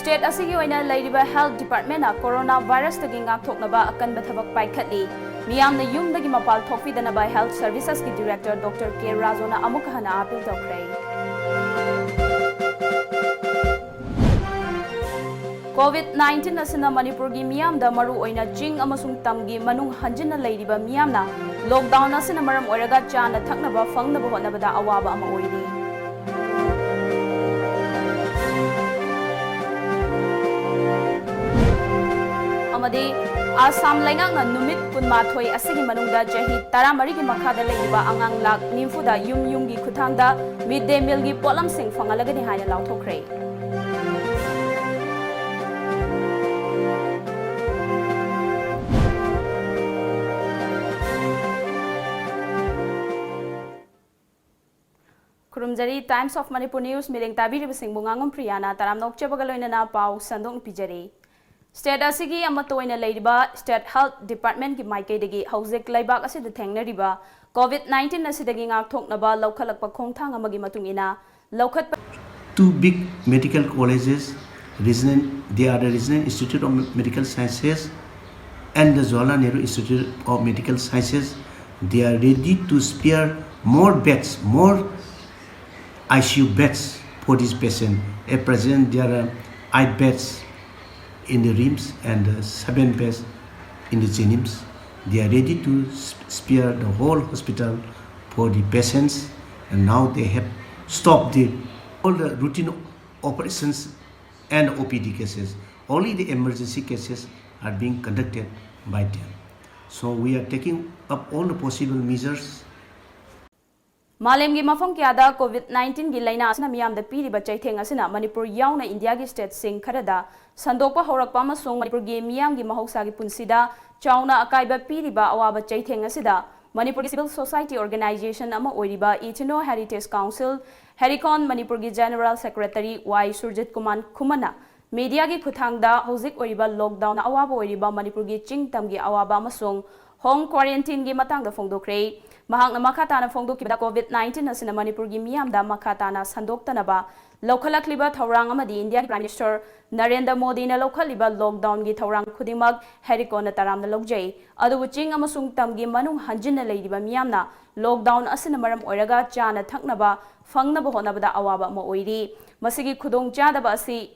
State asigi oina leiriba Health Department na coronavirus tagi ngakthoknaba akanba thabak paikhatli miyamna yumdagi mapal thokpidanaba Health Services ki Director Dr. K. Rajona amuk hana appeal tawkhrei. COVID-19 asina Manipur gi miyamda maru oina jing amasung tamgi manung hanjina leiriba miyamna lockdown asina maram oiraga chana thaknaba fangnaba hotnabada awaba ama oiri. Amadi Assam Laingakna numit kunmathoi asigi manungda jahi taramari gi makhada leiba angang lak nimfuda yum gi khuthangda midday meal gi polam sing fangalagani haina lauthokre. Kurumjari Times of Manipur News miling tabiri bising bungangom Priyana taram nokchebagaloina na pau sandong pijari. State asigi amatoina leiba State Health Department ki maikaidagi hauzik laibak asida thengnariba COVID-19 asidagi ngakthoknaba laukhalakpa khongthang amagi matungina laukhat. Two big medical colleges, they are the Regional Institute of Medical Sciences and the Jawaharlal Nehru Institute of Medical Sciences. They are ready to spare more beds, more ICU beds for this patient. At present, there are 8 beds in the RIMS and 7 beds in the GNIMS. They are ready to spare the whole hospital for the patients, and now they have stopped all the routine operations and OPD cases. Only the emergency cases are being conducted by them. So we are taking up all the possible measures. Malemgi mafam kyada COVID-19 gi laina asna miyamda piriba chaitheng asina Manipur yauna India gi state sing kharada sandokpa horakpa amasung Manipur gi miyamgi mahausa gi punsida chauna akaiba piriba awaba chaitheng asida Manipur Civil Society Organization ama oiriba Ethno Heritage Council Hericon Manipur gi General Secretary Y Surjit Kumar Khumana media gi khuthangda hojik oiriba lockdown awaba oiriba Manipur gi chingtam gi awaba amasung home quarantine gi matangda phongdokre. Mahangna makhatana phongdokibada COVID-19 asina Manipur gi miyamda makhatana sandoktanaba lokhalakliba thawrang amadi India Prime Minister Narendra Modi na lokhaliba lockdown gi thawrang khudimak Herikona taramna logjai adu ching amasung tamgi manung hanjina leiriba miyamna lockdown asina maram oiraga chana thaknaba fangnaba honabada awaba ma oiri masigi khudong chadaba asi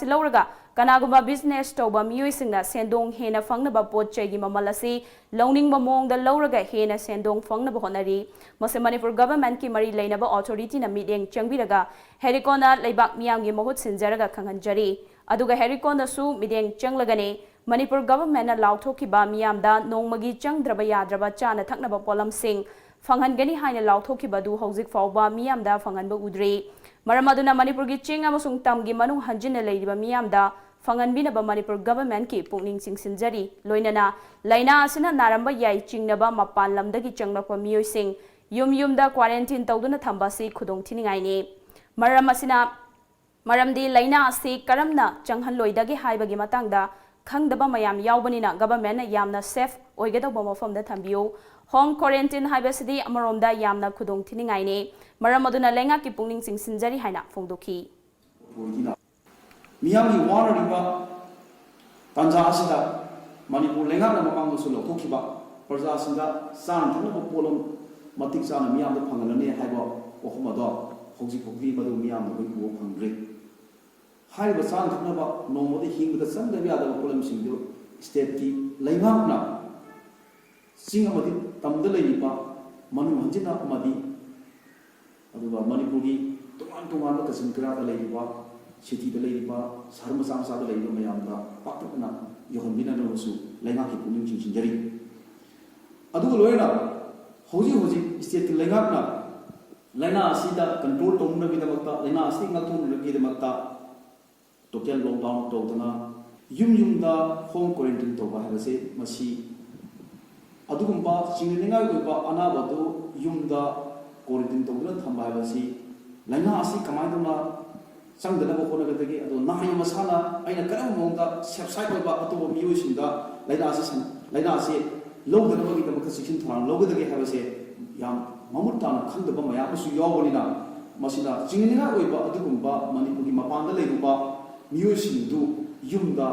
lauraga kanaguma business toba miyuisingna sendong hena fangnaba potchai gi mamalasi lowning mamongda lauraga hena sendong fangnaba honari mase Manipur government ki mari leinaba authority na meeting changbiraga Herikona leibak miyam gi mahut sinjaraga khanganjari aduga Herikona su meeting changlagane Manipur government na lauthokiba miyamda nongmagi changdraba yadraba chana thaknaba polam sing fanghangani haina lauthokiba du hojik fawba miyamda fanghanba udri Maramaduna Manipur gi ching amasung tamgi manung hanjina leiriba miyamda fanganbinaba Manipur government ki pungning singsinjari loinana laina asina naramba yai chingnaba mapan lamdagi changlakpa miyoising yumda quarantine tawduna thambasi khudong thiningaini maramdi laina asi karamna changhan loidagi haibagi matangda khangdaba mayam yawbanina government na yamna safe oigadaba mafamda thambiyo home quarantine haibasidi amaromda yamna khudong thiningaini maramaduna lenga ki pungning singsinjari haina phongdokhi miyamgi wanariba tanja asida Manipur lenga na mamang so lokhiba parja sinda san thana polom matik sana miyam da phangalane haiba ohumado hoji khogri badu miyam da ko phangre haiba san thana ba nomode hingda sanda bi ada polom singdo state ki lenga na sing amadi tamda leiba manu hanjina amadi aduba Manipuri tuman da kasingra da leiba city da leiba sarma samsa da leiba mayamda pakna yohambina no su lenga ki puning chinjari adu loina hoji state lenga na laina asida control tomna bi damakta laina asi ngathun bi damakta total lockdown tawdana yum da home quarantine to ba habase masi adugumba chingninga goba anabadu yumda quarantine tawdana thamba habase laina asi kamaiduna sangdana bo khona gadagi adu nahi masala aina karam monga website ba atu miyusinda laina asi logdana bagi damakta section tharan logdagi habase yam mamutana khandaba mayam su yawbolina masina chingninga goba adugumba Manipuri mapanda leiruba ꯃꯤꯑꯣꯏꯁꯤꯡꯗꯨ ꯌꯨꯝꯗ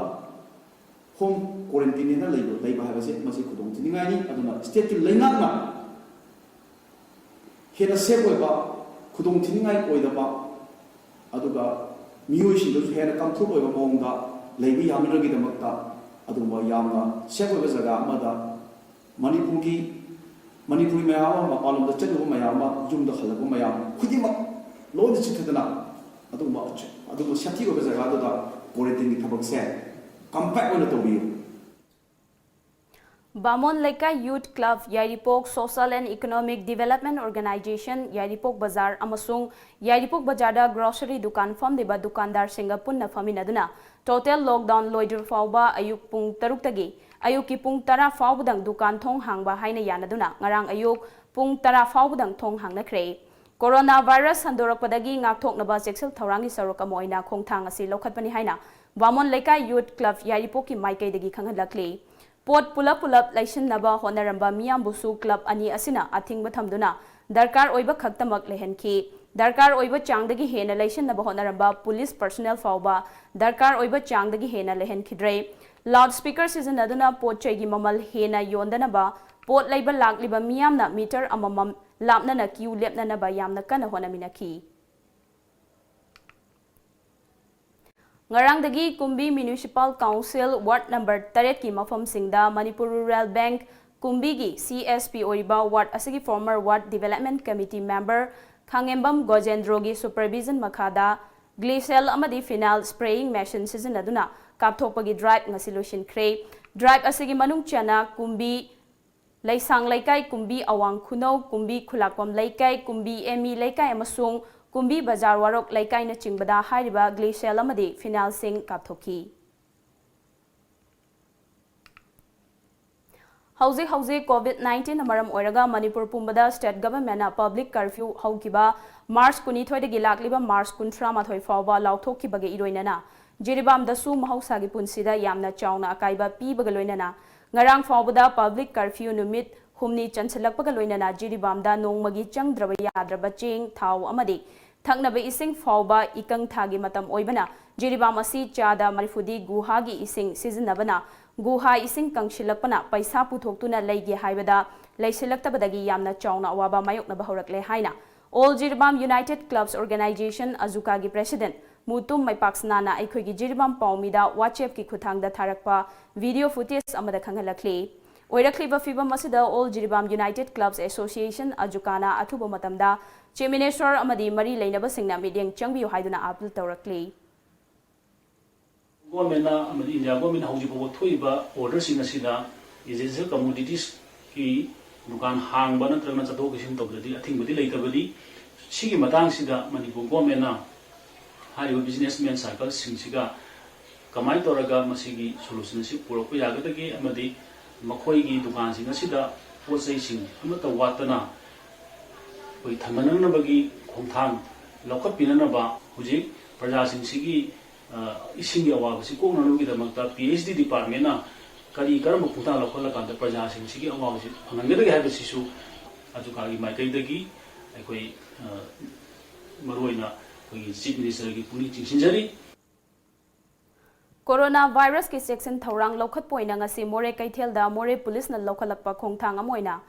home ꯀ꯭ꯋꯥꯔꯦꯟꯇꯤꯟꯗ ꯂꯩꯕ ꯍꯥꯏꯕꯁꯦ ꯃꯁꯤ ꯈꯨꯗꯣꯡꯊꯤꯅꯤꯡꯉꯥꯏꯅꯤ ꯑꯗꯨꯅ ꯁ꯭ꯇꯦꯠꯀꯤ ꯂꯩꯉꯥꯛꯅ ꯍꯦꯟꯅ safe ꯑꯣꯏꯕ ꯈꯨꯗꯣꯡꯊꯤꯅꯤꯡꯉꯥꯏ ꯑꯣꯏꯗꯕ ꯑꯗꯨꯒ ꯃꯤꯑꯣꯏꯁꯤꯡꯗꯁꯨ ꯍꯦꯟꯅ ꯀꯝꯐꯣꯔꯠ ꯑꯣꯏꯕ ꯃꯑꯣꯡꯗ ꯂꯩꯕ ꯌꯥꯅꯕꯒꯤꯗꯃꯛꯇ ꯑꯗꯨꯒꯨꯝꯕ ꯌꯥꯝꯅ ꯁꯦꯐ ꯑꯣꯏꯕ ꯖꯒꯥ ꯑꯃꯗ ꯃꯅꯤꯄꯨꯔꯤ ꯃꯌꯥꯝ ꯑꯃ ꯃꯄꯥꯟꯂꯣꯝꯗ ꯆꯠꯂꯨꯕ ꯃꯌꯥꯝ ꯑꯃ ꯌꯨꯝꯗ ꯍꯜꯂꯛꯄ ꯃꯌꯥꯝ ꯈꯨꯗꯤꯡꯃꯛ ꯂꯣꯏꯅ ꯆꯤꯊꯗꯅ ꯑꯗꯨꯒꯨꯝꯕ ꯁꯦꯐꯇꯤ ꯑꯣꯏꯕ ꯖꯒꯥꯗꯨꯗ ꯀ꯭ꯋꯥꯔꯦꯟꯇꯤꯟꯒꯤ ꯊꯕꯛꯁꯦ ꯀꯝꯄꯦꯛ ꯑꯣꯏꯅ ꯇꯧꯕꯤꯌꯨ Bamon Lekai Youth Club Yairipok Social and Economic Development Organization Yairipok Bazar amasung Yairipok Bazarda grocery dukan famliba dukandar singa punna faminaduna total lockdown loidur fawba ayuk pung taruk tagi ayuki pung tara fawbudang dukan thong hangba haina yanaduna ngarang ayuk pung tara fawbudang thong hangna kre coronavirus handorakpadagi ngakthoknaba sexual thorangi sarok amoina khongthang asi lokhatpani haina Bamon Lekai Youth Club Yairipok ki maikai dagi khanghalakli Pot pulap laisin naba honaramba miyam busu club ani asina ating bathamduna darkar oiba khaktamak lehenki darkar oiba changdagi hena laisin naba honaramba police personnel fawba darkar oiba changdagi hena lehen khidre loudspeaker season aduna pot chaigi mamal hena yondanaba pot laiba lakliba miyamna meter amamam lapna na queue lepna naba yamna kana honaminaki Ngarangdagi Kumbi Municipal Council Ward Number 8 ki mafam singda Manipur Rural Bank Kumbi gi CSP Oriba Ward asigi former Ward Development Committee member Khangembam Gojendro gi supervision makhada glycel amadi phenol spraying machine sizinaduna kapthopagi drive ngasi lotion khre drive asigi manung chana Kumbi Laisang Laikai Kumbi Awang Khunau Kumbi Khulakom Laikai Kumbi Emi Laikai amasung Kumbi Bazar Warok Laikai na chingbada hairiba glycel amadi phenol sing kapthoki Hauzik COVID-19 maram oiraga Manipur pumbada state government na public curfew haukiba March 12 dagi lakliba March 13 fawba lauthokibage iroinana Jiribam dasu mahausa gi punsida yamna chauna akaiba pibaga loinana ngarang fawbada public curfew numit humni chansalakpaga loinana Jiribamda nongmagi changdraba yadraba ching thau amadi thaknaba ising fawba ikang thagi matam oibana Jiribam asi chada marifudi guhagi ising sizinabana guha ising kangshilakpana paisa puthoktuna leige haibada leisilaktabadagi yamna chauna awaba mayoknaba horakle haina All Jiribam United Clubs Organization Azuka gi president Mutum Maipaksnana aikhoigi Jiribam Paumida WhatsApp ki khuthangda tharakpa video footage amada khangalakli Oirakliba fibam asida All Jiribam United Clubs Association Ajukana athuba matamda Chimineshwar amadi mari leinaba singna meeting changbiu haiduna appeal tawrakli Government amadi India government hauji bobo thoiba order sing asida essential commodities ki dukan hangba natrana chathok isim tawdadi athingbadi leitabadi sigi matang sida Manipur government na hariba businessman circle singsiga kamai toraga masigi solution si purokpa yagadagi amadi makhoi dukan sing asida posai sing amata watana koi thamanana bagi khongthang lokat pinana ba huji praja sing sigi ising ya wa si ko nanu gi damakta PhD department na kari karam khongthang lokala kan praja sing sigi awa si phangangedagi haiba sisu ajuka gi mai kai dagi koi maroina koi chief minister gi puni chingsinjari Coronavirus ki section thorang lokhat poina ngasi more kaithelda more police na lokhalakpa khongthang amoina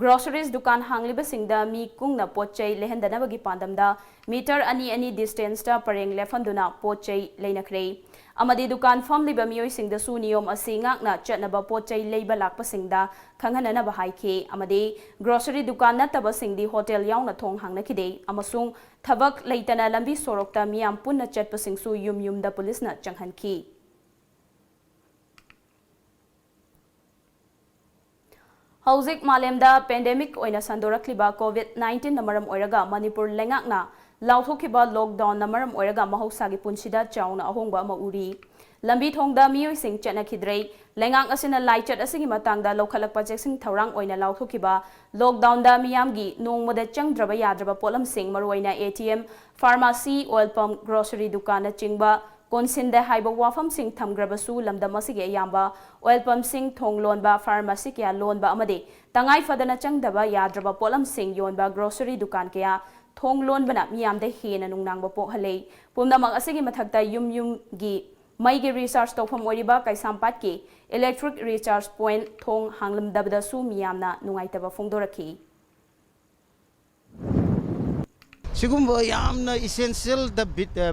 groceries dukan hangliba singda mi kungna pochai lehendana bagi pandamda meter ani distance ta pareng lefanduna pochai leinakre amadi dukan famliba mioi singda su niyom asingak na chatnaba pochai leiba lakpa singda khanghanana ba haike amadi grocery dukan na taba singdi hotel yauna thong hangna khide amasung thabak leitana lambi sorokta miyam punna chatpa singsu yum da police na changhanki Hauzik Malemda pandemic oina sandorakliba COVID-19 namaram oiraga Manipur lengakna lauthokiba lockdown namaram oiraga mahausagi punsida chauna ahongba ama uri lambi thongda miyoi sing chana khidrei lengak asina laichat asigi matangda lokhalakpa cheksing thorang oina lauthokiba lockdown da miyamgi nongmada changdraba yadraba polam sing maroina ATM pharmacy oil pump grocery dukan na chingba Konsinda haiba wafam sing thamgrabasu lamdamasige yamba oil pump sing thong lonba pharmacy kya lonba amade tangai fadana changdaba yadraba polam sing yonba grocery dukan kya thong lonbana miyamda hena nungnangba pokhale pumnamak asigi mathakta yum gi mai gi research tawpham oriba kaisampat ki electric recharge point thong hanglamdabda su miyamna nungaitaba phongdorakhi Sigumba yamna essential the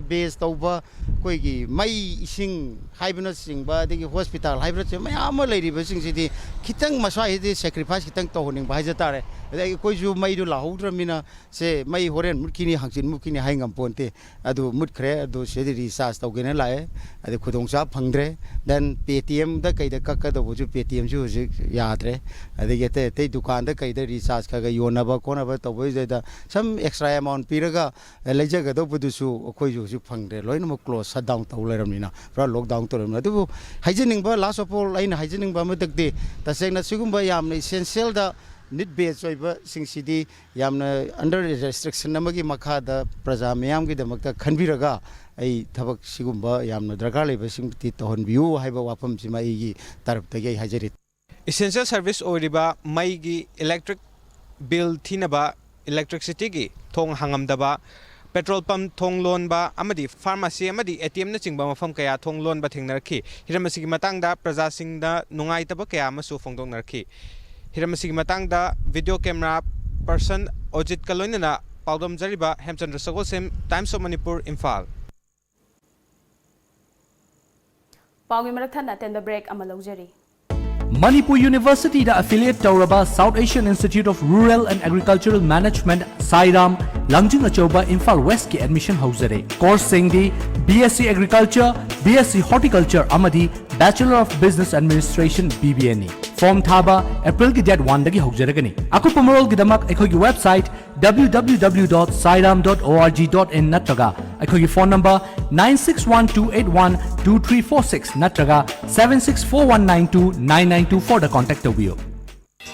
base tawba koigi mai ising haibna singba degi hospital haibra che mayam leiriba singsidi khitang masai di sacrifice khitang tohoning bhaija tare degi koi ju mai du lahodra mina se mai horen mutkini hangsin mukini haingam ponte adu mutkhre adu sedi research tawgena lae adu khudongsa phangdre then paytm da kaida kakka da boju paytm ju yadre adege te dukan da kaida research khaga yonaba konaba tawboi da some extra amount piraga lejaga do budusu koi ju phangdre loina mo close shutdown tawleramina pra lockdown toramna du hygienic ba last of all aina hygienic ba madakde tasengna sigumba yamna essential da need based oiba singsidi yamna under restriction namagi makha da praja mayam gi damakta khanbiraga ai thabak sigumba yamna darkar leba singti tohonbiu haiba wapam sima igi tarapta gi hajari essential service oriba mai gi electric bill thinaba electricity gi thong hangamdaba petrol pump thong loan ba amadi pharmacy amadi ATM na chingba mafam kaya thong loan ba thingnarki hiramasi gi matang da praja singda nungai taba kaya masu phongdong narki hiramasi gi matang da video camera person ojit kaloina na paudom jariba hemchandra sagosem Times of Manipur Imphal Paugi marathan attend the break amalojari Manipur University da affiliate Tauraba South Asian Institute of Rural and Agricultural Management Sairam Langjingbatomtv Imphal West ki admission hauzare course singdi BSc Agriculture BSc Horticulture amadi Bachelor of Business Administration BBNE form thaba April ki date 1 dagi hauzaragani akupa marol gidamak ekhogi website www.sairam.org.in natraga ekhogi phone number 9612812346 natraga 7641929924 da contact tawbiyo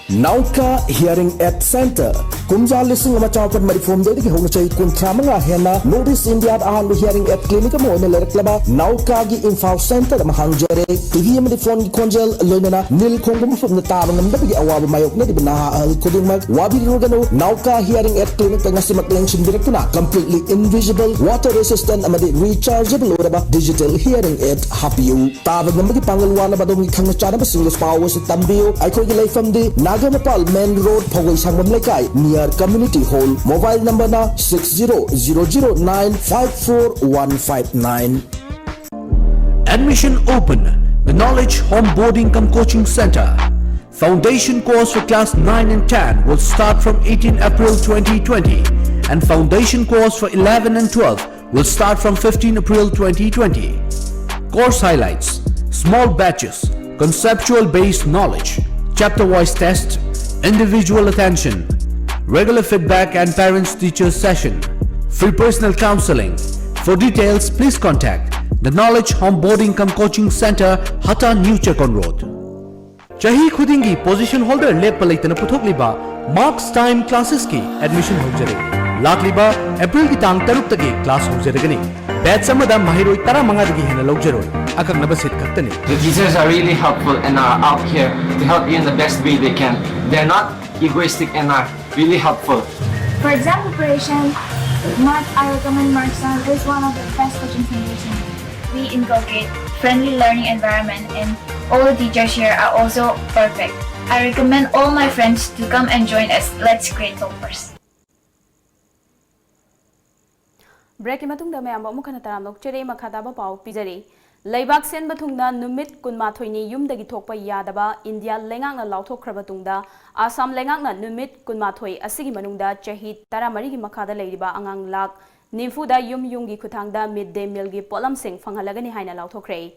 Nauka Hearing Aid Center Kumja lising ama chawpat marifom dedi ki hong chai kun thamanga hena Northeast India ahan hearing aid clinic mo ne lerek laba Nauka gi info center ma hangjare TV ma phone gi konjel loinana nil khongum fum na ta ngam da gi awab mayok ne di bina al kuding mag wabi rogano Nauka Hearing Aid Clinic ngasi makleng sin direktuna completely invisible water resistant amadi rechargeable oraba digital hearing aid hapiu ta ngam gi pangalwana badong gi khang chana ba single power se tambio ai khoi gi leifam di Nagamapal Main Road Phawai Sangam Lekai near Community Hall mobile number na 6000954159 Admission open the Knowledge Home Boarding Cum Coaching Center Foundation course for class 9 and 10 will start from 18 April 2020 and foundation course for 11 and 12 will start from 15 April 2020 course highlights small batches conceptual based knowledge chapter voice test, individual attention, regular feedback and parents-teachers session, free personal counseling. For details, please contact the Knowledge Home Boarding Cum Coaching Center, Hata New Chekon Road. Chahi khudingi position holder lepa laitana puthokliba marks time classes ki admission hojare. Lakliba April ki tang taruk tagi class hojaragani. Batch samada mahiroi tara manga dagi hena logjaroi. Akak nabasit kaktani. The teachers are really helpful and are out here to help you in the best way they can. They're not egoistic and are really helpful. For exam preparation, I recommend Markson is one of the best coaching foundations. We inculcate friendly learning environment and all the teachers here are also perfect. I recommend all my friends to come and join us. Let's create toppers. Break matungda mayam amu khana taram lokchere makhada ba pau pijari Laibak sen bathungda numit kunmathoini yumdagi thokpa yadaba India lengangna lauthokhraba tungda Assam lengangna numit kunmathoi asigi manungda chahi 13 gi makhada leiriba angang lak nimfuda yumgi khuthangda midday meal gi polam sing phanghalagani haina lauthokre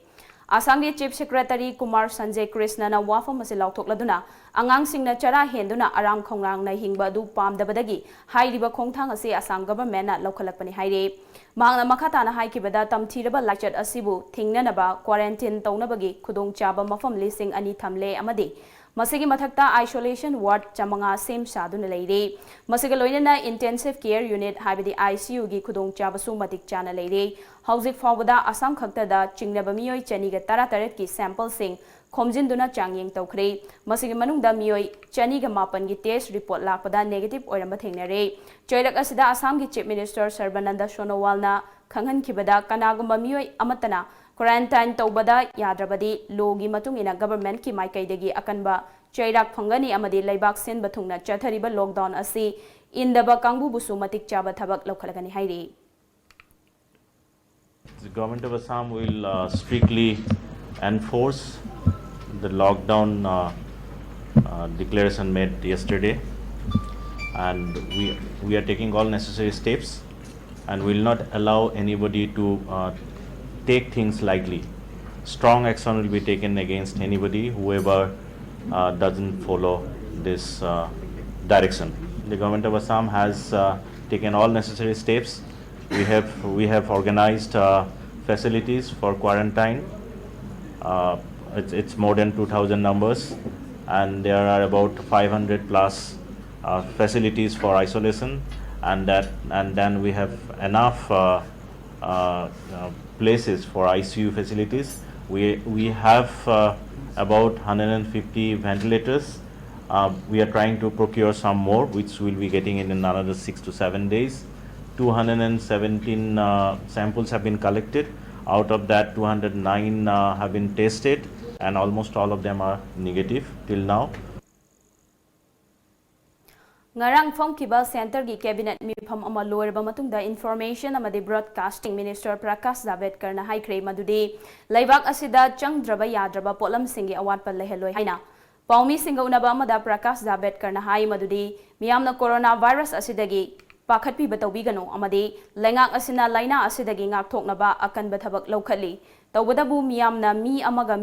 Assam gi Chief Secretary Kumar Sanjay Krishna na wafam ase lauthokladuna angang singna chara henduna aram khongrang na hingba du pamdabadagi hairiba khongthang ase Assam government na lokhalakpani haire Mangna makhatana haikibada tamthiraba lachat asibu thingnanaba quarantine taunabagi khudong chaba mafam lising ani thamle amadi masigi mathakta isolation ward chamanga sem saduna leire masiga loinana intensive care unit habidi ICU gi khudong chaba su matik chana leire hauzik fawada Assam khakta da chingnaba miyoi chaniga 13 ki sample sing khomjinduna changyeng tawkhre masigi manungda miyoi chani ga mapan gi test report lakpada negative oiramba thengnare choirak asida Assam gi chief minister Sarbananda Sonowal na khanghan khibada kanagumba miyoi amatana quarantine tawbada yadrabadi logi matung ina government ki maikaidagi akanba choirak phangani amadi laibak sen bathungna chathariba lockdown asi indaba kangbu busu matik chaba thabak lokhalagani hairi. The government of Assam will strictly enforce the lockdown declaration made yesterday, and we are taking all necessary steps and will not allow anybody to take things lightly. Strong action will be taken against anybody whoever doesn't follow this direction. The government of Assam has taken all necessary steps. We have organized facilities for quarantine. It's more than 2,000 numbers, and there are about 500 plus facilities for isolation, and then we have enough places for ICU facilities. We have about 150 ventilators. We are trying to procure some more, which we'll be getting in another 6 to 7 days. 217 samples have been collected. Out of that, 209 have been tested, and almost all of them are negative till now. Ngarang Phongkiba Center gi cabinet mifam ama loirba matungda information amadi broadcasting minister Prakash Javadekar na haikre madudi laibak asida changdraba yadraba polam singi awatpa leheloi haina paumi singa unaba amada Prakash Javadekar na hai madudi miyamna coronavirus asidagi pakhatpi batawigano amadi lengak asina laina asidagi ngakthoknaba akanba thabak laukhali tawbadabu miyamna mi amaga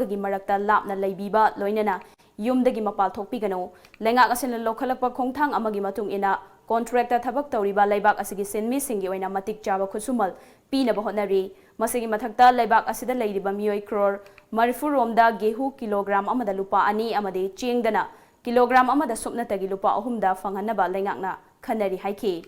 gi marakta lapna leibiba loinana yumdagi mapal thokpigano lengak asina lokhalakpa khongthang amagi matung ina contractor thabak tawriba laibak asigi senmi singi oina matik chaba khusumal pinaba hotnari masigi mathakta laibak asida leiriba miyoi crore marifuromda gehu kilogram amada lupa ani amade chengdana kilogram amada supnatagi lupa ahumda fanghanaba lengakna khanari haiki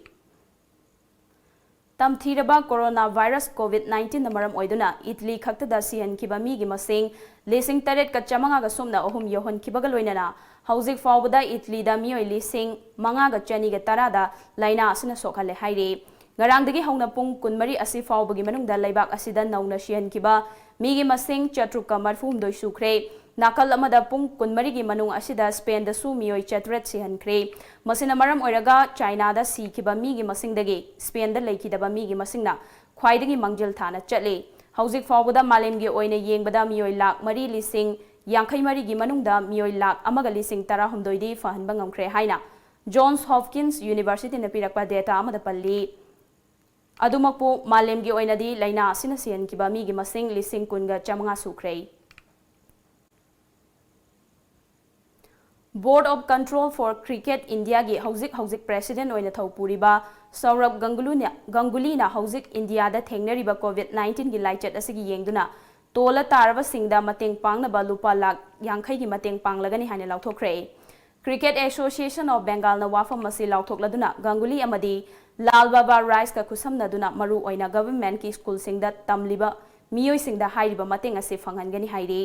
tamthiraba coronavirus COVID-19 na maram oiduna Italy khaktada sihan kiba mi gi masing lesing taret ka chamanga ga somna ahum yohon kibaga loinana hauzik fawbada Italy da mi oi lesing manga ga chani ga tarada laina asina sokhale haire ngarangdagi hauna pung kunmari asi fawbagi manungda laibak asida nauna sihan kiba mi gi masing chatruka marfum doi sukre nakal amada pung kunmari gi manung asida Spain da su mi oi chatret sihan kre masina maram oiraga China da si kiba mi gi masing dagi Spain da leiki daba mi gi masingna khwaidagi mangjil thana chatle hauzik fawbada malem gi oina yengbada mi oi lak mari lising yangkhai mari gi manungda mi oi lak amaga lising tara humdoi di fahanba ngamkhre haina Johns Hopkins University na pirakpa data amada palli adumakpo malem gi oina di laina asina sihan kiba mi gi masing lising kunga chamanga sukre. Board of Control for Cricket India gi hauzik president oina thawpuriba Saurabh Ganguly na hauzik India da thengnariba COVID-19 gi laichat asigi yengduna tola taraba singda mateng pangnaba lupa lak yangkhai gi mateng panglagani haina lauthokre. Cricket Association of Bengal na wafam masi lauthokladuna Ganguly amadi Lal Baba Rice ka khusamnaduna maru oina government ki school singda tamliba miyoi singda hairiba mateng ase fanghangani hairi.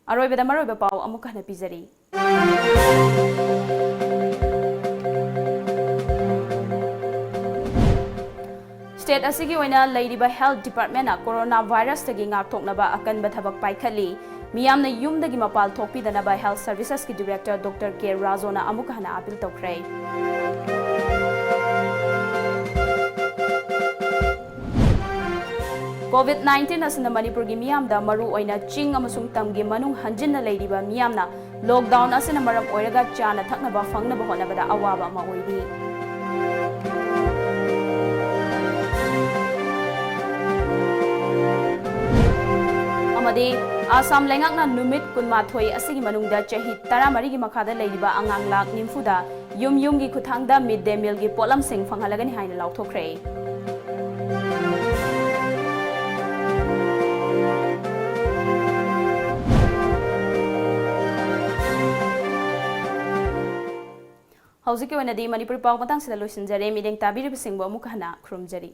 Aroiba pau amuka na pizari. State asigi oina lairiba health department na coronavirus tagi ngakthoknaba akanba thabak paikhali miyamna yumdagi mapal thokpidanaba health services ki director Dr. K. Razona amuka hana appeal tokre. COVID-19 asina Manipur gi miyamda maru oina ching amasung tamgi manung hanjinna leiriba miyamna lockdown asina maram oiraga chana thaknaba fangnaba honabada awaba ma oiri. Amadi Assam lengakna numit kunmathoi asigi manungda chahi 13 gi makhada leiriba angang lak nimfuda yum gi khuthangda midday meal gi polam sing fanghalagani haina lauthokre. Hauzik ke wanadi Manipur pau matang sida loisinjare mideng tabiribisingbo amuka hana khurumjari.